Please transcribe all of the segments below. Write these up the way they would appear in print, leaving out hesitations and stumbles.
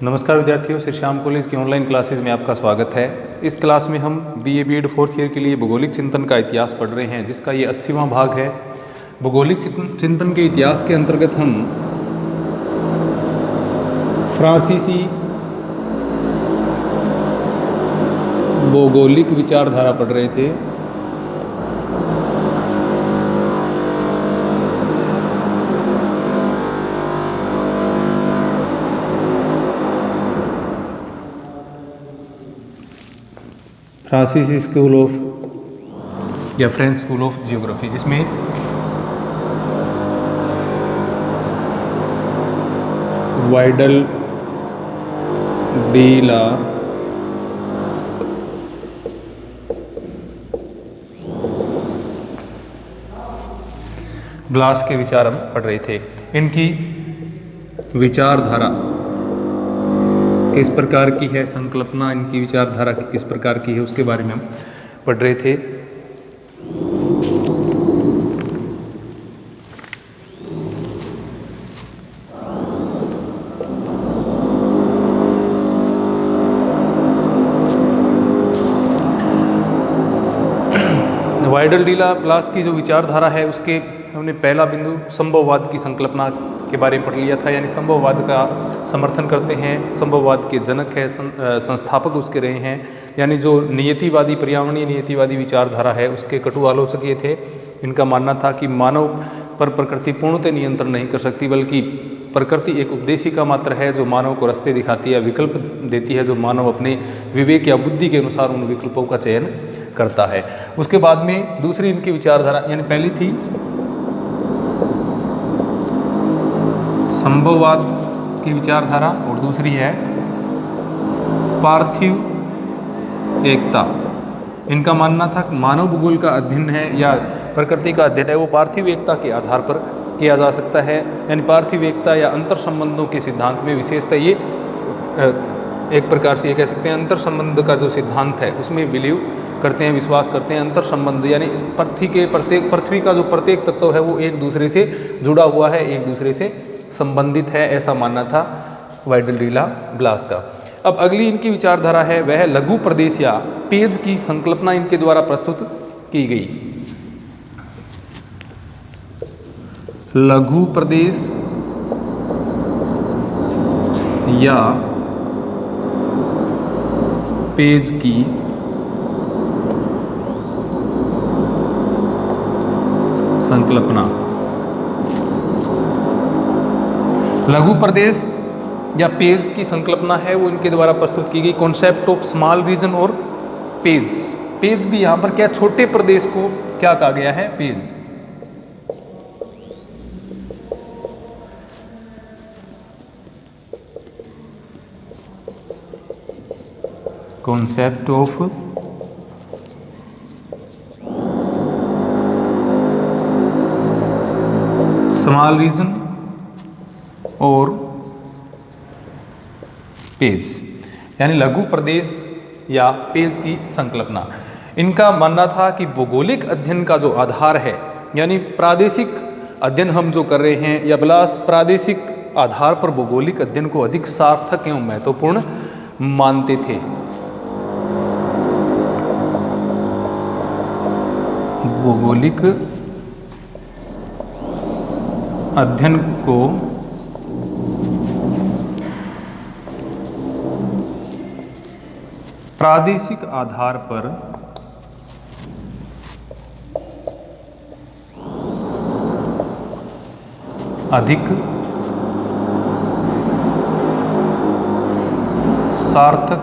नमस्कार विद्यार्थियों, श्री श्याम कॉलेज की ऑनलाइन क्लासेस में आपका स्वागत है। इस क्लास में हम बीए बीएड फोर्थ ईयर के लिए भूगोलिक चिंतन का इतिहास पढ़ रहे हैं, जिसका ये 80वां भाग है। भूगोलिक चिंतन के इतिहास के अंतर्गत हम फ्रांसीसी भौगोलिक विचारधारा पढ़ रहे थे। फ्रांसीसी स्कूल ऑफ या फ्रेंच स्कूल ऑफ जियोग्राफी, जिसमें वाइडल डी ला ब्लास के विचार हम पढ़ रहे थे। इनकी विचारधारा किस प्रकार की है, संकल्पना इनकी विचारधारा की किस प्रकार की है, उसके बारे में हम पढ़ रहे थे। वाइडल डी ला ब्लास की जो विचारधारा है, उसके हमने पहला बिंदु संभववाद की संकल्पना के बारे में पढ़ लिया था। यानी संभववाद का समर्थन करते हैं, संभववाद के जनक है, संस्थापक उसके रहे हैं। यानी जो नियतिवादी, पर्यावरणीय नियतिवादी विचारधारा है, उसके कटु आलोचक ये थे। इनका मानना था कि मानव पर प्रकृति पूर्णतः नियंत्रण नहीं कर सकती, बल्कि प्रकृति एक उपदेशिका मात्र है जो मानव को रास्ते दिखाती है, विकल्प देती है, जो मानव अपने विवेक या बुद्धि के अनुसार उन विकल्पों का चयन करता है। उसके बाद में दूसरी इनकी विचारधारा, यानी पहली थी संभववाद की विचारधारा और दूसरी है पार्थिव एकता। इनका मानना था कि मानव भूगोल का अध्ययन है या प्रकृति का अध्ययन है, वो पार्थिव एकता के आधार पर किया जा सकता है। यानी पार्थिव एकता या अंतर संबंधों के सिद्धांत में विशेषता ये एक प्रकार से ये कह सकते हैं, अंतर संबंध का जो सिद्धांत है उसमें बिलीव करते हैं, विश्वास करते हैं। अंतर संबंध यानी पृथ्वी का जो प्रत्येक तत्व है वो एक दूसरे से जुड़ा हुआ है, एक दूसरे से संबंधित है, ऐसा मानना था वाइडल डी ला ब्लास का। अब अगली इनकी विचारधारा है वह लघु प्रदेश या पेज की संकल्पना इनके द्वारा प्रस्तुत की गई। लघु प्रदेश या पेज की संकल्पना। लघु प्रदेश या पेज की संकल्पना है वो इनके द्वारा प्रस्तुत की गई। कॉन्सेप्ट ऑफ स्मॉल रीजन और पेज। पेज भी यहाँ पर क्या, छोटे प्रदेश को क्या कहा गया है, page. Concept of small region और पेज, यानी लघु प्रदेश या पेज की संकल्पना। इनका मानना था कि भौगोलिक अध्ययन का जो आधार है, यानी प्रादेशिक अध्ययन हम जो कर रहे हैं, या ब्लास प्रादेशिक आधार पर भौगोलिक अध्ययन को अधिक सार्थक एवं महत्वपूर्ण मानते थे। भौगोलिक अध्ययन को प्रादेशिक आधार पर अधिक सार्थक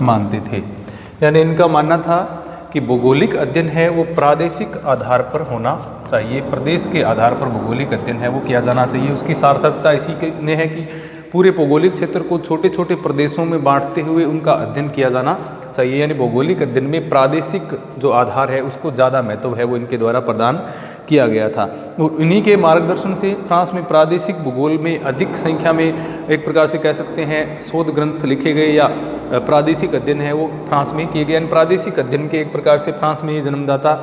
मानते थे। यानी इनका मानना था कि भौगोलिक अध्ययन है वो प्रादेशिक आधार पर होना चाहिए, प्रदेश के आधार पर भौगोलिक अध्ययन है वो किया जाना चाहिए। उसकी सार्थकता इसी में है कि पूरे भौगोलिक क्षेत्र को छोटे छोटे प्रदेशों में बांटते हुए उनका अध्ययन किया जाना चाहिए। यानी भौगोलिक अध्ययन में प्रादेशिक जो आधार है उसको ज़्यादा महत्व है वो इनके द्वारा प्रदान किया गया था। और इन्हीं के मार्गदर्शन से फ्रांस में प्रादेशिक भूगोल में अधिक संख्या में एक प्रकार से कह सकते हैं शोध ग्रंथ लिखे गए या प्रादेशिक अध्ययन है वो फ्रांस में किए गए। प्रादेशिक अध्ययन के एक प्रकार से फ्रांस में ये जन्मदाता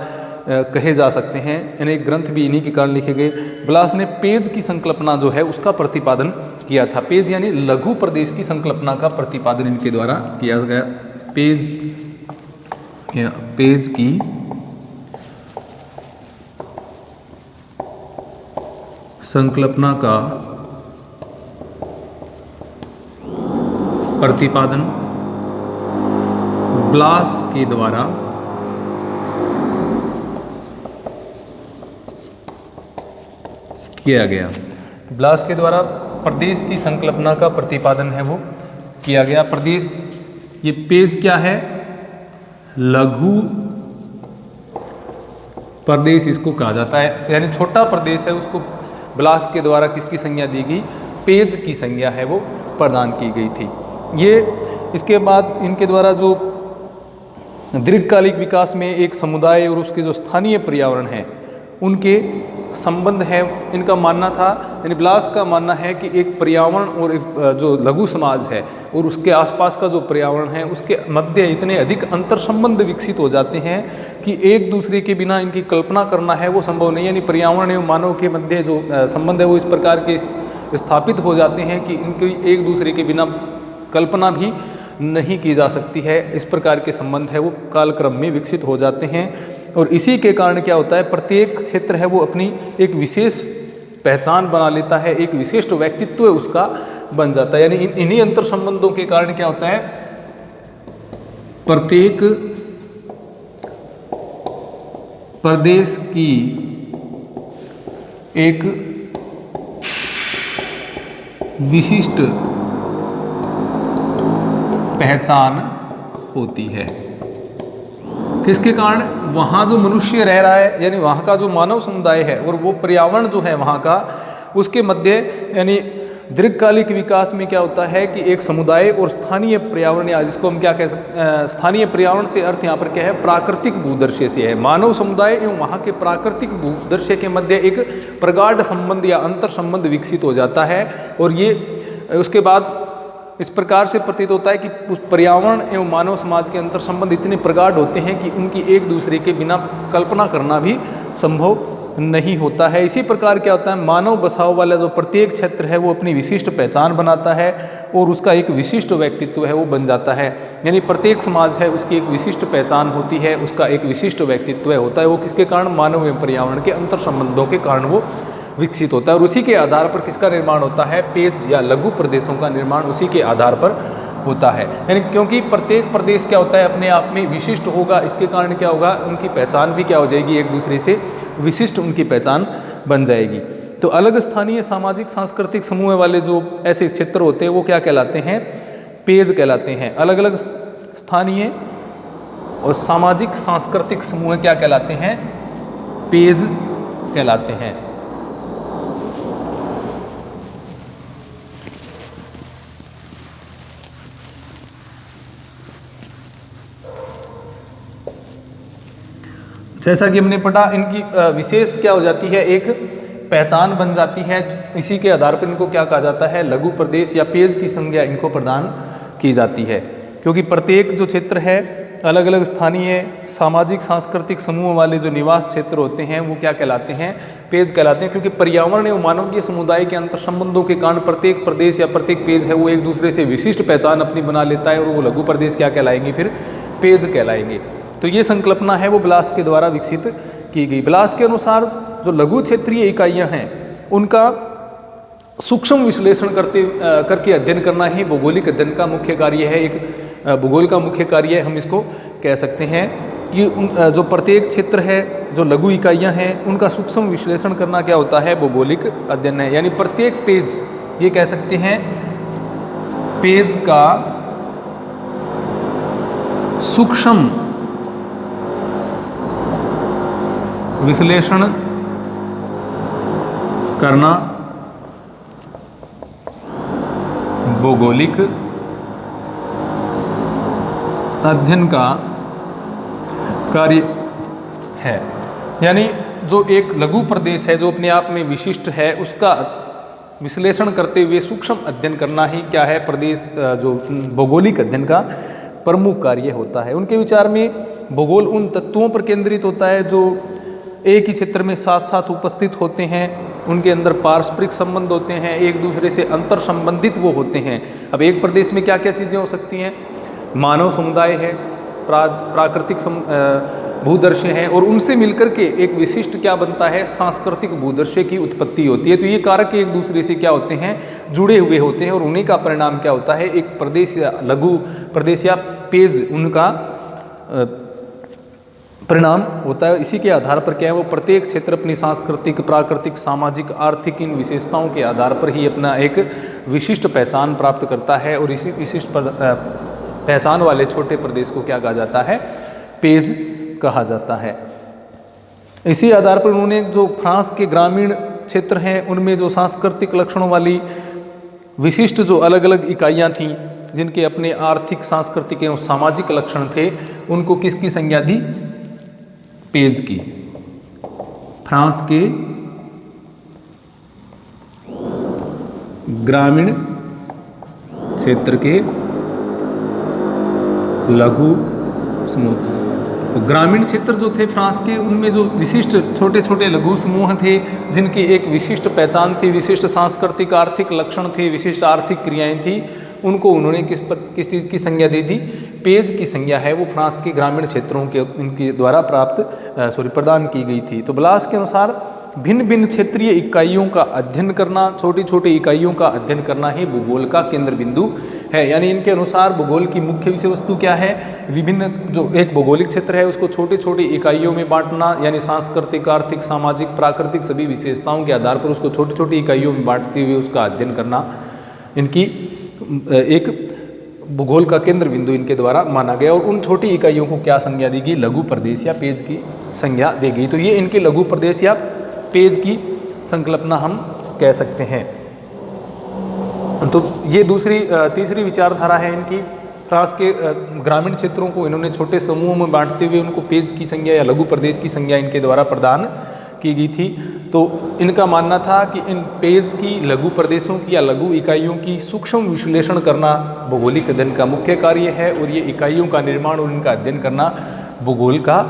कहे जा सकते हैं। यानी ग्रंथ भी इन्हीं के कारण लिखे गए। ब्लास ने पेज की संकल्पना जो है उसका प्रतिपादन किया था। पेज यानी लघु प्रदेश की संकल्पना का प्रतिपादन इनके द्वारा किया गया। पेज की संकल्पना का प्रतिपादन ब्लास के द्वारा किया गया। ब्लास के द्वारा प्रदेश की संकल्पना का प्रतिपादन है वो किया गया। प्रदेश, ये पेज क्या है? लघु प्रदेश इसको कहा जाता है। यानी छोटा प्रदेश है, उसको ब्लास के द्वारा किसकी संज्ञा दी गई? पेज की संज्ञा है वो प्रदान की गई थी। ये इसके बाद इनके द्वारा जो दीर्घकालिक विकास में एक समुदाय और उसके जो स्थानीय पर्यावरण है उनके संबंध है, इनका मानना था। यानी ब्लास का मानना है कि एक पर्यावरण और एक जो लघु समाज है और उसके आसपास का जो पर्यावरण है उसके मध्य इतने अधिक अंतर संबंध विकसित हो जाते हैं कि एक दूसरे के बिना इनकी कल्पना करना है वो संभव नहीं। यानी पर्यावरण एवं मानव के मध्य जो संबंध है वो इस प्रकार के स्थापित हो जाते हैं कि इनकी एक दूसरे के बिना कल्पना भी नहीं की जा सकती है। इस प्रकार के संबंध है वो कालक्रम में विकसित हो जाते हैं और इसी के कारण क्या होता है, प्रत्येक क्षेत्र है वो अपनी एक विशेष पहचान बना लेता है, एक विशिष्ट व्यक्तित्व उसका बन जाता है। यानी इन्हीं अंतर संबंधों के कारण क्या होता है, प्रत्येक प्रदेश की एक विशिष्ट पहचान होती है। किसके कारण? वहाँ जो मनुष्य रह रहा है, यानी वहाँ का जो मानव समुदाय है और वो पर्यावरण जो है वहाँ का, उसके मध्य यानी दीर्घकालिक विकास में क्या होता है कि एक समुदाय और स्थानीय पर्यावरण, या जिसको हम क्या कहते हैं, स्थानीय पर्यावरण से अर्थ यहाँ पर क्या है, प्राकृतिक भूदृश्य से है। मानव समुदाय एवं वहाँ के प्राकृतिक भूदृश्य के मध्य एक प्रगाढ़ संबंध या अंतर संबंध विकसित हो जाता है और ये उसके बाद इस प्रकार से प्रतीत होता है कि उस पर्यावरण एवं मानव समाज के अंतर संबंध इतने प्रगाढ़ होते हैं कि उनकी एक दूसरे के बिना कल्पना करना भी संभव नहीं होता है। इसी प्रकार क्या होता है, मानव बसाव वाला जो प्रत्येक क्षेत्र है वो अपनी विशिष्ट पहचान बनाता है और उसका एक विशिष्ट व्यक्तित्व है वो बन जाता है। यानी प्रत्येक समाज है उसकी एक विशिष्ट पहचान होती है, उसका एक विशिष्ट व्यक्तित्व होता है। वो किसके कारण? मानव एवं पर्यावरण के अंतर संबंधों के कारण वो विकसित होता है और उसी के आधार पर किसका निर्माण होता है? पेज या लघु प्रदेशों का निर्माण उसी के आधार पर होता है। यानी क्योंकि प्रत्येक प्रदेश क्या होता है, अपने आप में विशिष्ट होगा, इसके कारण क्या होगा, उनकी पहचान भी क्या हो जाएगी, एक दूसरे से विशिष्ट उनकी पहचान बन जाएगी। तो अलग स्थानीय सामाजिक सांस्कृतिक समूह वाले जो ऐसे क्षेत्र होते हैं वो क्या कहलाते हैं? पेज कहलाते हैं। अलग अलग स्थानीय और सामाजिक सांस्कृतिक समूह क्या कहलाते हैं? पेज कहलाते हैं। जैसा कि हमने पढ़ा, इनकी विशेष क्या हो जाती है, एक पहचान बन जाती है। इसी के आधार पर इनको क्या कहा जाता है? लघु प्रदेश या पेज की संज्ञा इनको प्रदान की जाती है। क्योंकि प्रत्येक जो क्षेत्र है अलग अलग स्थानीय सामाजिक सांस्कृतिक समूह वाले जो निवास क्षेत्र होते हैं वो क्या कहलाते हैं? पेज कहलाते हैं। क्योंकि पर्यावरण एवं मानवीय समुदाय के अंतर संबंधों के कारण प्रत्येक प्रदेश या प्रत्येक पेज है वो एक दूसरे से विशिष्ट पहचान अपनी बना लेता है और वो लघु प्रदेश क्या कहलाएंगे? फिर पेज कहलाएंगे। तो ये संकल्पना है वो ब्लास के द्वारा विकसित की गई। ब्लास के अनुसार जो लघु क्षेत्रीय इकाइयां हैं उनका सूक्ष्म विश्लेषण करके अध्ययन करना ही भौगोलिक अध्ययन का मुख्य कार्य है। एक भूगोल का मुख्य कार्य हम इसको कह सकते हैं कि जो प्रत्येक क्षेत्र है, जो लघु इकाइयां हैं, उनका सूक्ष्म विश्लेषण करना क्या होता है? भौगोलिक अध्ययन है। यानी प्रत्येक पेज, ये कह सकते हैं पेज का सूक्ष्म विश्लेषण करना भौगोलिक अध्ययन का कार्य है। यानी जो एक लघु प्रदेश है जो अपने आप में विशिष्ट है उसका विश्लेषण करते हुए सूक्ष्म अध्ययन करना ही क्या है? प्रदेश जो भौगोलिक अध्ययन का प्रमुख कार्य होता है। उनके विचार में भूगोल उन तत्वों पर केंद्रित होता है जो एक ही क्षेत्र में साथ साथ उपस्थित होते हैं, उनके अंदर पारस्परिक संबंध होते हैं, एक दूसरे से अंतर संबंधित वो होते हैं। अब एक प्रदेश में क्या क्या चीज़ें हो सकती हैं? मानव समुदाय है, प्राकृतिक भूदृश्य हैं, और उनसे मिलकर के एक विशिष्ट क्या बनता है? सांस्कृतिक भूदृश्य की उत्पत्ति होती है। तो ये कारक एक दूसरे से क्या होते हैं? जुड़े हुए होते हैं, और उन्हीं का परिणाम क्या होता है? एक प्रदेश या लघु प्रदेश या पेज उनका परिणाम होता है। इसी के आधार पर क्या है, वो प्रत्येक क्षेत्र अपनी सांस्कृतिक, प्राकृतिक, सामाजिक, आर्थिक इन विशेषताओं के आधार पर ही अपना एक विशिष्ट पहचान प्राप्त करता है, और इसी विशिष्ट पहचान वाले छोटे प्रदेश को क्या कहा जाता है? पेज कहा जाता है। इसी आधार पर उन्होंने जो फ्रांस के ग्रामीण क्षेत्र हैं उनमें जो सांस्कृतिक लक्षणों वाली विशिष्ट जो अलग अलग इकाइयाँ थीं, जिनके अपने आर्थिक, सांस्कृतिक एवं सामाजिक लक्षण थे, उनको किसकी संज्ञा दी? पेज की। फ्रांस के ग्रामीण क्षेत्र के लघु समूह। तो ग्रामीण क्षेत्र जो थे फ्रांस के, उनमें जो विशिष्ट छोटे छोटे लघु समूह थे, जिनकी एक विशिष्ट पहचान थी, विशिष्ट सांस्कृतिक आर्थिक लक्षण थे, विशिष्ट आर्थिक क्रियाएं थी, उनको उन्होंने किस चीज़ की संज्ञा दे दी? पेज की संज्ञा है वो फ्रांस के ग्रामीण क्षेत्रों के इनके द्वारा प्रदान की गई थी। तो ब्लास के अनुसार भिन्न भिन्न क्षेत्रीय इकाइयों का अध्ययन करना, छोटी छोटी इकाइयों का अध्ययन करना ही भूगोल का केंद्र बिंदु है। यानी इनके अनुसार भूगोल की मुख्य विषय वस्तु क्या है? विभिन्न जो एक भौगोलिक क्षेत्र है उसको छोटी छोटी इकाइयों में बांटना, यानी सांस्कृतिक, आर्थिक, सामाजिक, प्राकृतिक सभी विशेषताओं के आधार पर उसको छोटी छोटी इकाइयों में बांटते हुए उसका अध्ययन करना इनकी एक भूगोल का केंद्र बिंदु इनके द्वारा माना गया। और उन छोटी इकाइयों को क्या संज्ञा दी गई? लघु प्रदेश या पेज की संज्ञा दी गई। तो ये इनके लघु प्रदेश या पेज की संकल्पना हम कह सकते हैं। तो ये तीसरी विचारधारा है इनकी। फ्रांस के ग्रामीण क्षेत्रों को इन्होंने छोटे समूहों में बांटते हुए उनको पेज की संज्ञा या लघु प्रदेश की संज्ञा इनके द्वारा प्रदान की गई थी। तो इनका मानना था कि इन पेज की, लघु प्रदेशों की या लघु इकाइयों की सूक्ष्म विश्लेषण करना भौगोलिक अध्ययन का मुख्य कार्य है, और ये इकाइयों का निर्माण और इनका अध्ययन करना भूगोल का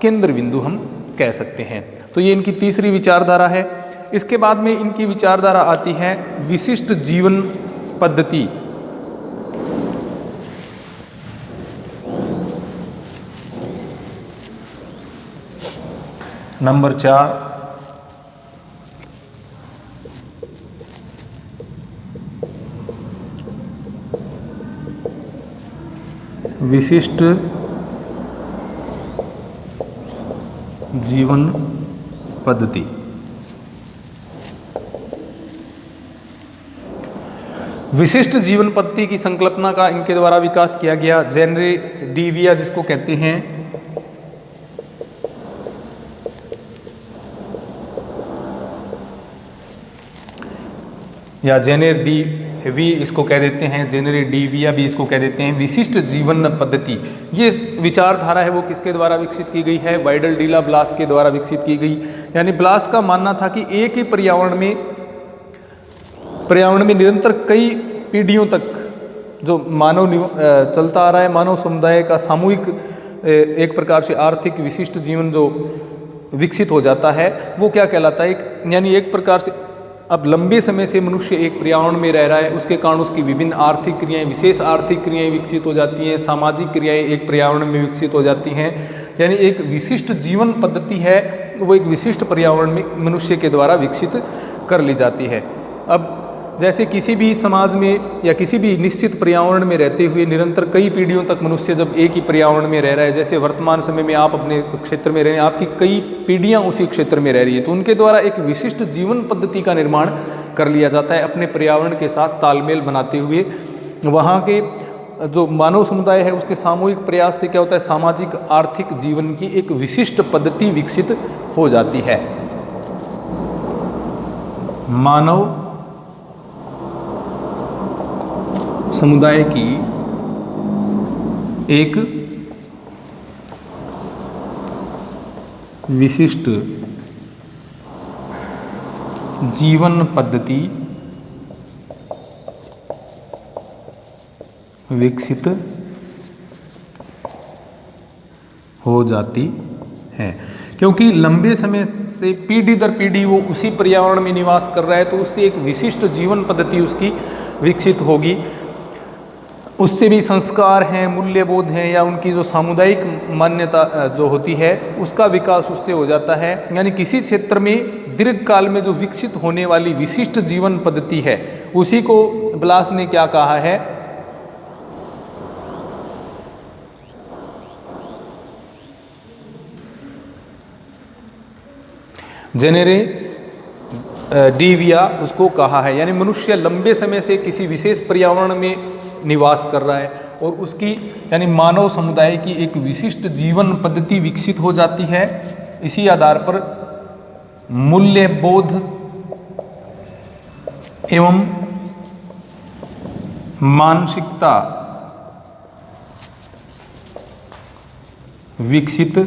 केंद्र बिंदु हम कह सकते हैं। तो ये इनकी तीसरी विचारधारा है। इसके बाद में इनकी विचारधारा आती है विशिष्ट जीवन पद्धति। नंबर 4, विशिष्ट जीवन पद्धति। विशिष्ट जीवन पद्धति की संकल्पना का इनके द्वारा विकास किया गया। जेनरे डी विया जिसको कहते हैं, या जेनेर डी वी इसको कह देते हैं, जेनेरे डी विया भी इसको कह देते हैं, विशिष्ट जीवन पद्धति। ये विचारधारा है वो किसके द्वारा विकसित की गई है? वाइडल डीला ब्लास के द्वारा विकसित की गई। यानी ब्लास का मानना था कि एक ही पर्यावरण में निरंतर कई पीढ़ियों तक जो मानव चलता आ रहा है, मानव समुदाय का सामूहिक एक प्रकार से आर्थिक विशिष्ट जीवन जो विकसित हो जाता है वो क्या कहलाता है? यानी एक प्रकार से अब लंबे समय से मनुष्य एक पर्यावरण में रह रहा है, उसके कारण उसकी विभिन्न आर्थिक क्रियाएं, विशेष आर्थिक क्रियाएं विकसित हो जाती हैं, सामाजिक क्रियाएं एक पर्यावरण में विकसित हो जाती हैं। यानी एक विशिष्ट जीवन पद्धति है वो एक विशिष्ट पर्यावरण में मनुष्य के द्वारा विकसित कर ली जाती है। अब जैसे किसी भी समाज में या किसी भी निश्चित पर्यावरण में रहते हुए निरंतर कई पीढ़ियों तक मनुष्य जब एक ही पर्यावरण में रह रहा है, जैसे वर्तमान समय में आप अपने क्षेत्र में रह रहे हैं, आपकी कई पीढ़ियां उसी क्षेत्र में रह रही है, तो उनके द्वारा एक विशिष्ट जीवन पद्धति का निर्माण कर लिया जाता है अपने पर्यावरण के साथ तालमेल बनाते हुए। वहाँ के जो मानव समुदाय है उसके सामूहिक प्रयास से क्या होता है? सामाजिक आर्थिक जीवन की एक विशिष्ट पद्धति विकसित हो जाती है। मानव समुदाय की एक विशिष्ट जीवन पद्धति विकसित हो जाती है, क्योंकि लंबे समय से पीढ़ी दर पीढ़ी वो उसी पर्यावरण में निवास कर रहा है, तो उससे एक विशिष्ट जीवन पद्धति उसकी विकसित होगी। उससे भी संस्कार हैं, मूल्यबोध हैं, या उनकी जो सामुदायिक मान्यता जो होती है उसका विकास उससे हो जाता है। यानी किसी क्षेत्र में दीर्घकाल में जो विकसित होने वाली विशिष्ट जीवन पद्धति है उसी को ब्लास ने क्या कहा है, जेनेरे डिविया उसको कहा है। यानी मनुष्य लंबे समय से किसी विशेष पर्यावरण में निवास कर रहा है और उसकी यानी मानव समुदाय की एक विशिष्ट जीवन पद्धति विकसित हो जाती है। इसी आधार पर मूल्यबोध एवं मानसिकता विकसित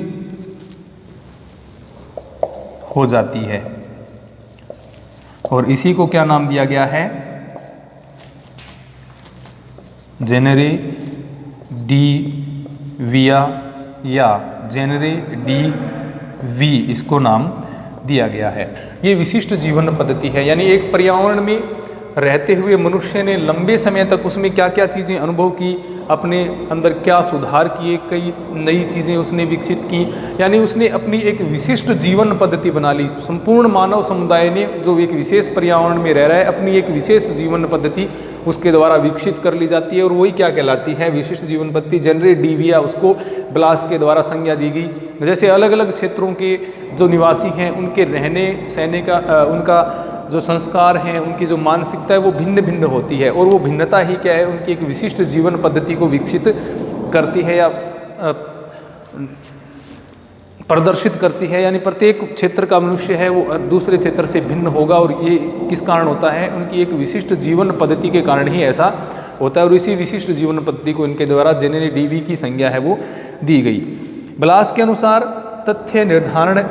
हो जाती है, और इसी को क्या नाम दिया गया है, जेनेरे डिविया या जेनेरे डी इसको नाम दिया गया है। ये विशिष्ट जीवन पद्धति है, यानी एक पर्यावरण में रहते हुए मनुष्य ने लंबे समय तक उसमें क्या क्या चीज़ें अनुभव की, अपने अंदर क्या सुधार किए, कई नई चीज़ें उसने विकसित की, यानी उसने अपनी एक विशिष्ट जीवन पद्धति बना ली। संपूर्ण मानव समुदाय ने जो एक विशेष पर्यावरण में रह रहा है अपनी एक विशेष जीवन पद्धति उसके द्वारा विकसित कर ली जाती है, और वही क्या कहलाती है, विशिष्ट जीवन पद्धति। जेनेरे डिविया उसको ब्लास के द्वारा संज्ञा दी गई। जैसे अलग अलग क्षेत्रों के जो निवासी हैं उनके रहने सहने का उनका जो संस्कार हैं, उनकी जो मानसिकता है वो भिन्न भिन्न होती है, और वो भिन्नता ही क्या है, उनकी एक विशिष्ट जीवन पद्धति को विकसित करती है या प्रदर्शित करती है। यानी प्रत्येक क्षेत्र का मनुष्य है वो दूसरे क्षेत्र से भिन्न होगा, और ये किस कारण होता है, उनकी एक विशिष्ट जीवन पद्धति के कारण ही ऐसा होता है, और इसी विशिष्ट जीवन पद्धति को इनके द्वारा जेनेरे डिवी की संज्ञा है वो दी गई। ब्लास के अनुसार तथ्य निर्धारण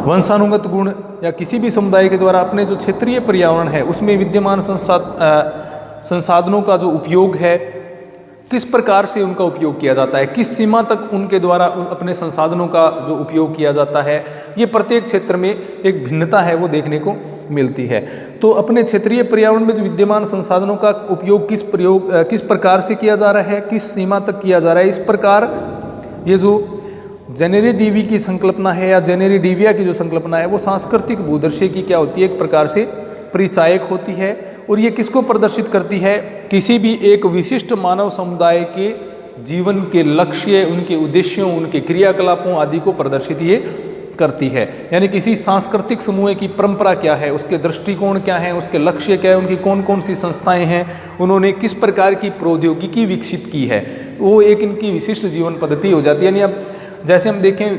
वंशानुगत गुण या किसी भी समुदाय के द्वारा अपने जो क्षेत्रीय पर्यावरण है उसमें विद्यमान संसाधनों का जो उपयोग है, किस प्रकार से उनका उपयोग किया जाता है, किस सीमा तक उनके द्वारा अपने संसाधनों का जो उपयोग किया जाता है, ये प्रत्येक क्षेत्र में एक भिन्नता है वो देखने को मिलती है। तो अपने क्षेत्रीय पर्यावरण में जो विद्यमान संसाधनों का उपयोग किस प्रकार से किया जा रहा है, किस सीमा तक किया जा रहा है, इस प्रकार ये जो जेनेरे डिवी की संकल्पना है या जेनेरे डिविया की जो संकल्पना है वो सांस्कृतिक भूदर्शी की क्या होती है, एक प्रकार से परिचायक होती है, और ये किसको प्रदर्शित करती है, किसी भी एक विशिष्ट मानव समुदाय के जीवन के लक्ष्य, उनके उद्देश्यों, उनके क्रियाकलापों आदि को प्रदर्शित ये करती है। यानी किसी सांस्कृतिक समूह की परंपरा क्या है, उसके दृष्टिकोण क्या है, उसके लक्ष्य क्या है, उनकी कौन कौन सी संस्थाएं हैं, उन्होंने किस प्रकार की प्रौद्योगिकी विकसित की है, वो एक इनकी विशिष्ट जीवन पद्धति हो जाती है। यानी अब जैसे हम देखें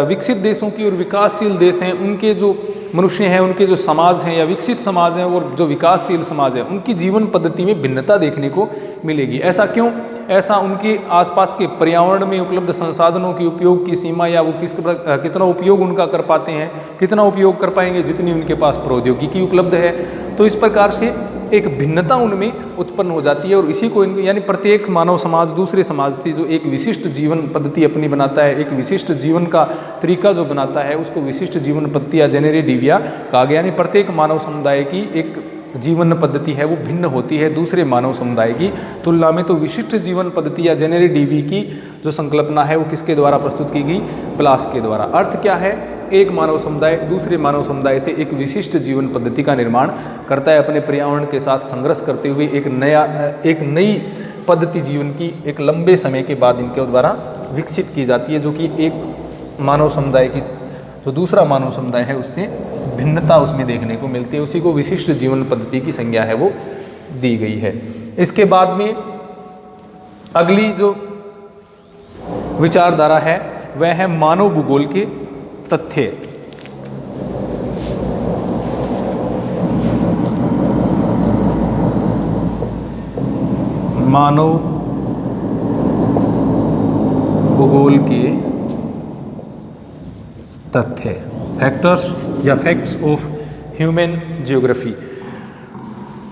विकसित देशों की और विकासशील देश हैं, उनके जो मनुष्य हैं, उनके जो समाज हैं या विकसित समाज हैं और जो विकासशील समाज है, उनकी जीवन पद्धति में भिन्नता देखने को मिलेगी। ऐसा क्यों? ऐसा उनके आसपास के पर्यावरण में उपलब्ध संसाधनों के उपयोग की सीमा या वो कितना उपयोग उनका कर पाते हैं, कितना उपयोग कर पाएंगे जितनी उनके पास प्रौद्योगिकी उपलब्ध है। तो इस प्रकार से एक भिन्नता उनमें उत्पन्न हो जाती है, और इसी को यानी प्रत्येक मानव समाज दूसरे समाज से जो एक विशिष्ट जीवन पद्धति अपनी बनाता है, एक विशिष्ट जीवन का तरीका जो बनाता है, उसको विशिष्ट जीवन पद्धति या जेनेरे डिविया कहा गया। यानी प्रत्येक मानव समुदाय की एक जीवन पद्धति है वो भिन्न होती है दूसरे मानव समुदाय की तुलना में। तो विशिष्ट जीवन पद्धति या जेनेरे डिवी की जो संकल्पना है वो किसके द्वारा प्रस्तुत की गई? ब्लास के द्वारा। अर्थ क्या है? एक मानव समुदाय दूसरे मानव समुदाय से एक विशिष्ट जीवन पद्धति का निर्माण करता है, अपने पर्यावरण के साथ संघर्ष करते हुए एक नई पद्धति जीवन की एक लंबे समय के बाद इनके द्वारा विकसित की जाती है, जो कि एक मानव समुदाय की जो दूसरा मानव समुदाय है उससे भिन्नता उसमें देखने को मिलती है। उसी को विशिष्ट जीवन पद्धति की संज्ञा है वो दी गई है। इसके बाद में अगली जो विचारधारा है वह है मानव भूगोल के तथ्य। मानव भूगोल के तथ्य, फैक्टर्स या फैक्ट्स ऑफ ह्यूमन जियोग्राफी।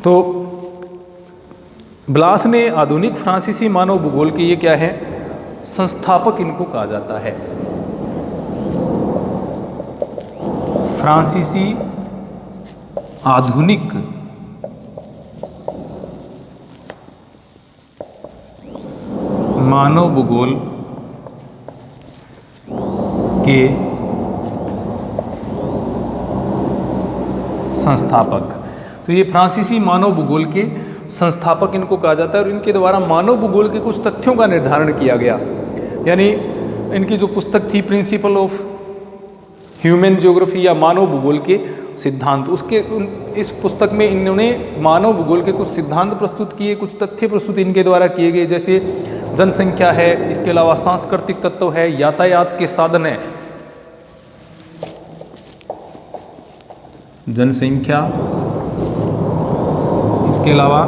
तो ब्लास ने आधुनिक फ्रांसीसी मानव भूगोल के ये क्या है? संस्थापक इनको कहा जाता है। फ्रांसीसी आधुनिक मानव भूगोल के संस्थापक। तो ये फ्रांसीसी मानव भूगोल के संस्थापक इनको कहा जाता है और इनके द्वारा मानव भूगोल के कुछ तथ्यों का निर्धारण किया गया। यानी इनकी जो पुस्तक थी प्रिंसिपल ऑफ ह्यूमन ज्योग्राफी या मानव भूगोल के सिद्धांत, उसके इस पुस्तक में इन्होंने मानव भूगोल के कुछ सिद्धांत प्रस्तुत किए, कुछ तथ्य प्रस्तुत इनके द्वारा किए गए, जैसे जनसंख्या है, इसके अलावा सांस्कृतिक तत्व है, यातायात के साधन है, जनसंख्या, इसके अलावा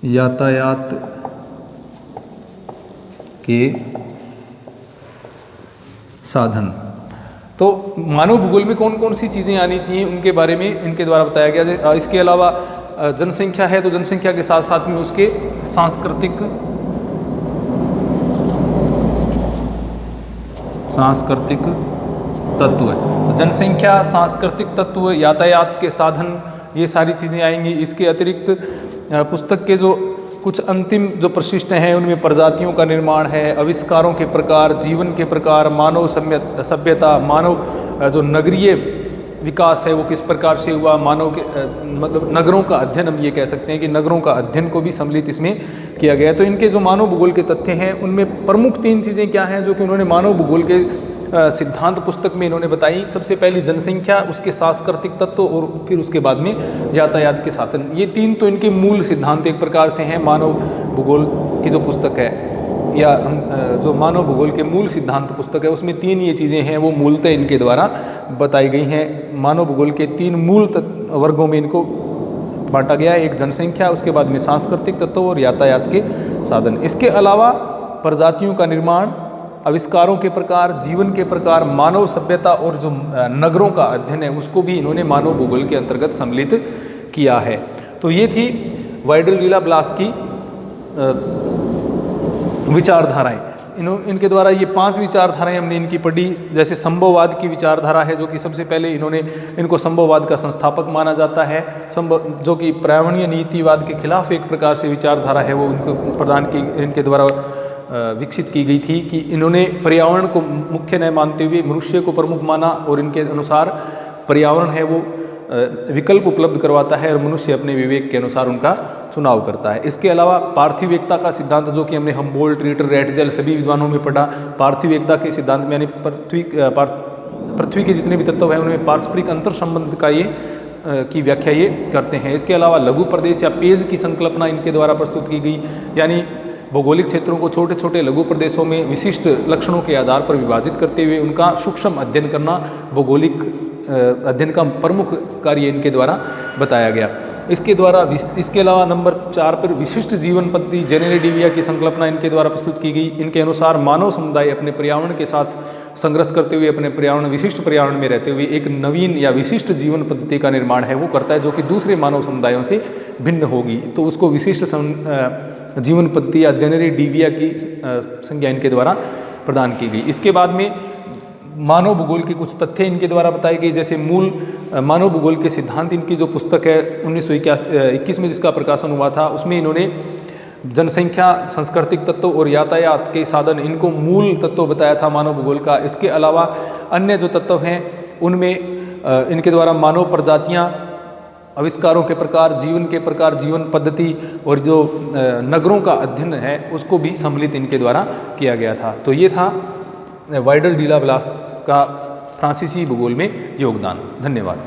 यातायात के साधन। तो मानव भूगोल में कौन कौन सी चीज़ें आनी चाहिए उनके बारे में इनके द्वारा बताया गया। इसके अलावा जनसंख्या है तो जनसंख्या के साथ साथ में उसके सांस्कृतिक तत्व है। तो जनसंख्या, सांस्कृतिक तत्व, यातायात के साधन, ये सारी चीज़ें आएंगी। इसके अतिरिक्त पुस्तक के जो कुछ अंतिम जो प्रशिष्ट हैं उनमें प्रजातियों का निर्माण है, आविष्कारों के प्रकार, जीवन के प्रकार, मानव सभ्यता, मानव जो नगरीय विकास है वो किस प्रकार से हुआ, मानव के मतलब नगरों का अध्ययन, हम ये कह सकते हैं कि नगरों का अध्ययन को भी सम्मिलित इसमें किया गया है। तो इनके जो मानव भूगोल के तथ्य हैं उनमें प्रमुख 3 चीज़ें क्या हैं जो कि उन्होंने मानव भूगोल के सिद्धांत पुस्तक में इन्होंने बताई। सबसे पहली जनसंख्या, उसके सांस्कृतिक तत्व और फिर उसके बाद में यातायात के साधन। ये 3 तो इनके मूल सिद्धांत एक प्रकार से हैं मानव भूगोल की जो पुस्तक है, या जो मानव भूगोल के मूल सिद्धांत पुस्तक है उसमें 3 ये चीज़ें हैं वो मूलतः इनके द्वारा बताई गई हैं। मानव भूगोल के 3 मूल वर्गों में इनको बांटा गया है, एक जनसंख्या, उसके बाद में सांस्कृतिक तत्व और यातायात के साधन। इसके अलावा प्रजातियों का निर्माण, आविष्कारों के प्रकार, जीवन के प्रकार, मानव सभ्यता और जो नगरों का अध्ययन है उसको भी इन्होंने मानव भूगोल के अंतर्गत सम्मिलित किया है। तो ये थी वाइडल लीला ब्लास की विचारधाराएं। इनके द्वारा ये 5 विचारधाराएं हमने इनकी पढ़ी। जैसे संभववाद की विचारधारा है जो कि सबसे पहले इनको संभववाद का संस्थापक माना जाता है। जो कि पर्यावरणीय नीतिवाद के खिलाफ एक प्रकार से विचारधारा है वो इनके द्वारा विकसित की गई थी कि इन्होंने पर्यावरण को मुख्य न मानते हुए मनुष्य को प्रमुख माना और इनके अनुसार पर्यावरण है वो विकल्प उपलब्ध करवाता है और मनुष्य अपने विवेक के अनुसार उनका चुनाव करता है। इसके अलावा पार्थिव एकता का सिद्धांत जो कि हमने हम्बोल्ट, रिटर, रेटजेल सभी विद्वानों में पढ़ा। पार्थिव एकता के सिद्धांत में यानी पृथ्वी के जितने भी तत्व हैं उनमें पारस्परिक अंतर संबंध का की व्याख्या ये करते हैं। इसके अलावा लघु प्रदेश या पेज की संकल्पना इनके द्वारा प्रस्तुत की गई, यानी भौगोलिक क्षेत्रों को छोटे छोटे लघु प्रदेशों में विशिष्ट लक्षणों के आधार पर विभाजित करते हुए उनका सूक्ष्म अध्ययन करना भौगोलिक अध्ययन का प्रमुख कार्य इनके द्वारा बताया गया। इसके अलावा नंबर 4 पर विशिष्ट जीवन पद्धति जेनेरे डिविया की संकल्पना इनके द्वारा प्रस्तुत की गई। इनके अनुसार मानव समुदाय अपने पर्यावरण के साथ संघर्ष करते हुए अपने विशिष्ट पर्यावरण में रहते हुए एक नवीन या विशिष्ट जीवन पद्धति का निर्माण है वो करता है जो कि दूसरे मानव समुदायों से भिन्न होगी। तो उसको विशिष्ट जीवन पद्धति या जेनेरे डिविया की संज्ञा इनके द्वारा प्रदान की गई। इसके बाद में मानव भूगोल के कुछ तथ्य इनके द्वारा बताए गए, जैसे मूल मानव भूगोल के सिद्धांत इनकी जो पुस्तक है 1921 में जिसका प्रकाशन हुआ था उसमें इन्होंने जनसंख्या, सांस्कृतिक तत्व और यातायात के साधन इनको मूल तत्व बताया था मानव भूगोल का। इसके अलावा अन्य जो तत्व हैं उनमें इनके द्वारा मानव प्रजातियाँ, आविष्कारों के प्रकार, जीवन के प्रकार, जीवन पद्धति और जो नगरों का अध्ययन है उसको भी सम्मिलित इनके द्वारा किया गया था। तो ये था वाइडल लीला ब्लास का फ्रांसीसी भूगोल में योगदान। धन्यवाद।